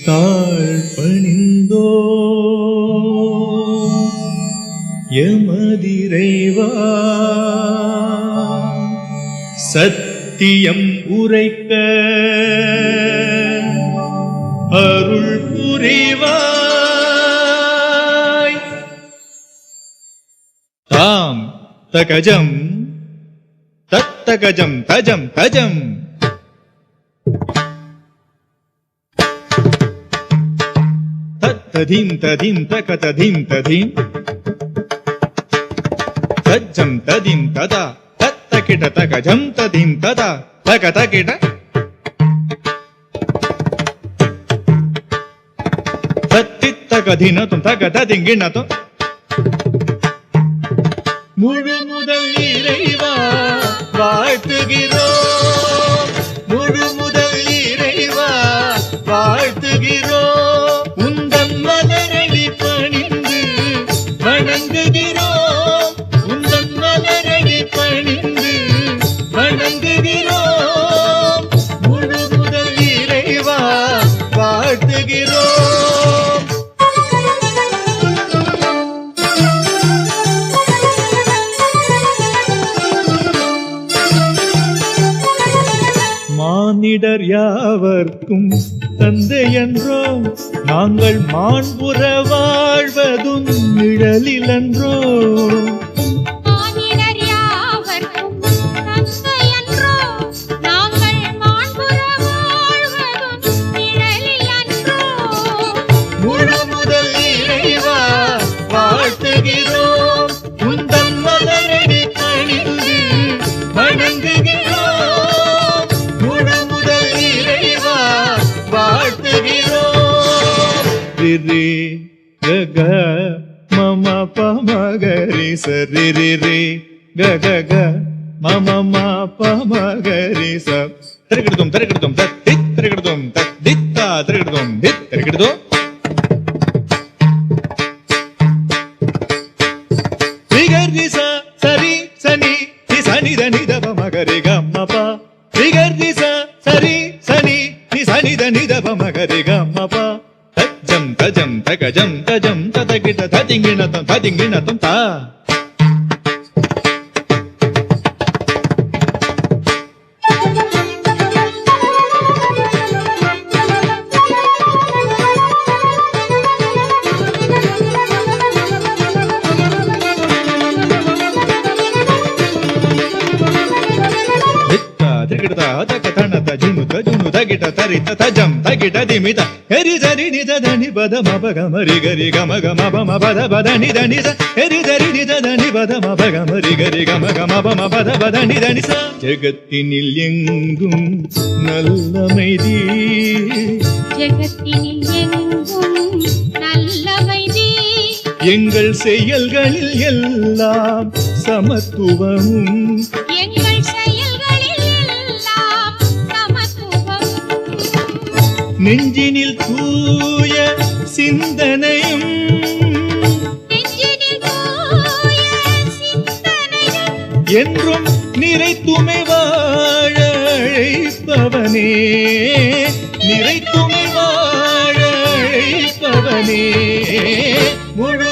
தாழ் பணிந்தோ யமதிரைவா சத்தியம் உரைக்க அருள் புரிவாய். தாம் தகஜம் தத்தகஜம் தஜம் தஜம் தத்ததீம் ததீம் தகததீம் ததீம் தஜ்ஜம் ததீம் ததா தத்தகிட தகஜம் ததீம் ததா தகதகிட தத்தித்தகதினதும் தகததிங்கினதும் முழு முதல் இறைவா வாழ்த்துகிறோம். முழு முதல் இறைவா வாழ்த்துகிறோம். உந்தன் மலரடி பணிந்து வணங்குகிறோம். உந்தன் மலரடி பணிந்து வணங்குகிறோம். முழு முதல் இறைவா வாழ்த்துகிறோம். மானிடர் யாவர்க்கும் தந்தை என்றோ நாங்கள் மாண்புற வாழ்வதும் நிழலில் என்றோ. மானிடர் யாவர்க்கும் தந்தை என்றோ நாங்கள் மாண்புற வாழ்வதும் நிழலில் என்றோ. முழு முதல் இறைவா வாழ்த்துகிறோம். உந்தன் மலரடி பணிந்து வணங்குகிறோம். ரி க மம பமகரி சரி ரி ரி க க க மம ம பமகரி ச திரகிடுதும் திரகிடுதும் தத்தி திரகிடுதும் தத்தித்தா திரகிடுதும் தித் திரகிடுதும் விகரி ச சரி சனி தி சனி த நி த பமகரி க ம ப விகரி ச சரி சனி தி சனி த நி த பமகரி க ம ப தஜம் தஜம் தகஜம் தஜம் ததகிட ததிங்கினதம் ததிங்கினதம் தா திகிடதா தகதன தஜுனு தஜுனு தகிட தரித தஜம் தகிட திமித ஹரி ஜரி நித தனி பத மபக மரி கரி கம கம பம பத பத நித நித ஹரி ஜரி நித தனி பத மபக மரி கரி கம கம பம பத பத நித நிச. ஜகத்தினில் எங்கும் நல்லமைதி ஜகத்தினில் எங்கும் நல்லமைதி எங்கள் செயல்களில் எல்லாம் சமத்துவமும் எங்கள் செயல்களில் எல்லாம் சமத்துவமும் நெஞ்சினில் தூய சிந்தனையும் நெஞ்சினில் தூய சிந்தனையும் என்றும் நிறைத்துமை வாழ அழைப்பவனே நிறைத்துமை வாழ அழைப்பவனே முழு